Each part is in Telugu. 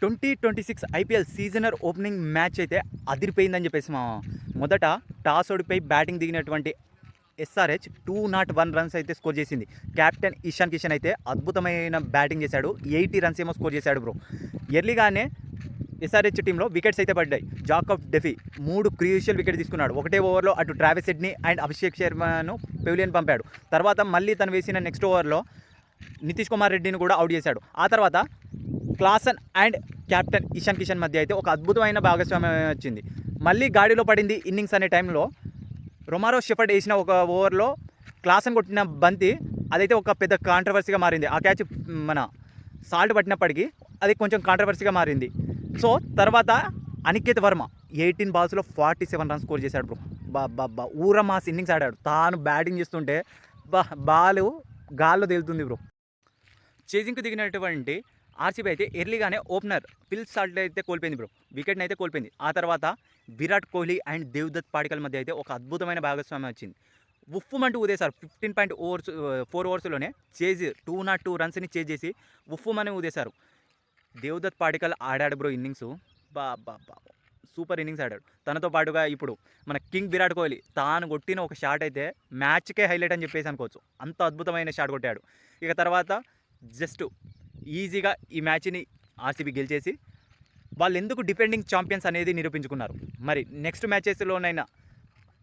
2026 ఐపీఎల్ సీజనర్ ఓపెనింగ్ మ్యాచ్ అయితే అదిరిపోయిందని చెప్పేసి మా మొదట టాస్ ఓడిపోయి బ్యాటింగ్ దిగినటువంటి ఎస్ఆర్హెచ్ 201 రన్స్ అయితే స్కోర్ చేసింది. కెప్టెన్ ఇషాన్ కిషన్ అయితే అద్భుతమైన బ్యాటింగ్ చేశాడు. 80 రన్స్ ఏమో స్కోర్ చేశాడు బ్రో. ఎర్లీగానే ఎస్ఆర్హెచ్ టీంలో వికెట్స్ అయితే పడ్డాయి. జాకబ్ డెఫీ 3 క్రూషియల్ వికెట్ తీసుకున్నాడు. ఒకటే ఓవర్లో అటు ట్రావిస్ హెడ్ని అండ్ అభిషేక్ శర్మను పెవిలియన్ పంపాడు. తర్వాత మళ్ళీ తను వేసిన నెక్స్ట్ ఓవర్లో నితీష్ కుమార్ రెడ్డిని కూడా అవుట్ చేశాడు. ఆ తర్వాత Klaasen and captain Ishan Kishan మధ్య అయితే ఒక అద్భుతమైన భాగస్వామ్యం వచ్చింది. మళ్ళీ గాడిలో పడింది ఇన్నింగ్స్ అనే టైంలో రొమారో షెఫర్డ్ వేసిన ఒక ఓవర్లో క్లాసన్ కొట్టిన బంతి అదైతే ఒక పెద్ద కాంట్రవర్సీగా మారింది. ఆ క్యాచ్ మన సాల్ట్ పట్టినప్పటికీ అది కొంచెం కాంట్రవర్సీగా మారింది. సో తర్వాత అనికేత్ వర్మ 18 బాల్స్లో 47 రన్స్ స్కోర్ చేశాడు బ్రో. ఊరమాస్ ఇన్నింగ్స్ ఆడాడు. తాను బ్యాటింగ్ చేస్తుంటే బాల్ గాల్లో తేలుతుంది బ్రో. చేజింగ్కి దిగినటువంటి ఆర్సీబీ అయితే ఎర్లీగానే ఓపెనర్ ఫిల్ సాల్ట్ అయితే కోల్పోయింది బ్రో. వికెట్ని అయితే కోల్పోయింది. ఆ తర్వాత విరాట్ కోహ్లీ అండ్ దేవ్దత్ పాడికల్ మధ్య అయితే ఒక అద్భుతమైన భాగస్వామ్యం వచ్చింది. ఉఫ్ఫుమంటూ ఊదేశారు. 4 ఓవర్స్లోనే చేజ్ 202 రన్స్ని చేజ్ చేసి ఉఫ్ఫుమని ఊదేశారు. దేవ్దత్ పాడికల్ ఆడాడు బ్రో ఇన్నింగ్స్. బా సూపర్ ఇన్నింగ్స్ ఆడాడు. తనతో పాటుగా ఇప్పుడు మన కింగ్ విరాట్ కోహ్లీ తాను కొట్టిన ఒక షాట్ అయితే మ్యాచ్కే హైలైట్ అని చెప్పేసి అనుకోవచ్చు. అంత అద్భుతమైన షాట్ కొట్టాడు. ఇక తర్వాత జస్ట్ ఈజీగా ఈ మ్యాచ్ని ఆర్సీబీ గెలిచేసి వాళ్ళు ఎందుకు డిఫెండింగ్ ఛాంపియన్స్ అనేది నిరూపించుకున్నారు. మరి నెక్స్ట్ మ్యాచెస్లోనైనా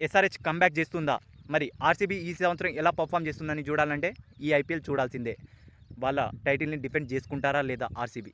ఎస్ఆర్హెచ్ కంబ్యాక్ చేస్తుందా, మరి ఆర్సీబీ ఈ సంవత్సరం ఎలా పర్ఫామ్ చేస్తుందని చూడాలంటే ఈ ఐపీఎల్ చూడాల్సిందే. వాళ్ళ టైటిల్ని డిఫెండ్ చేసుకుంటారా లేదా ఆర్సీబీ.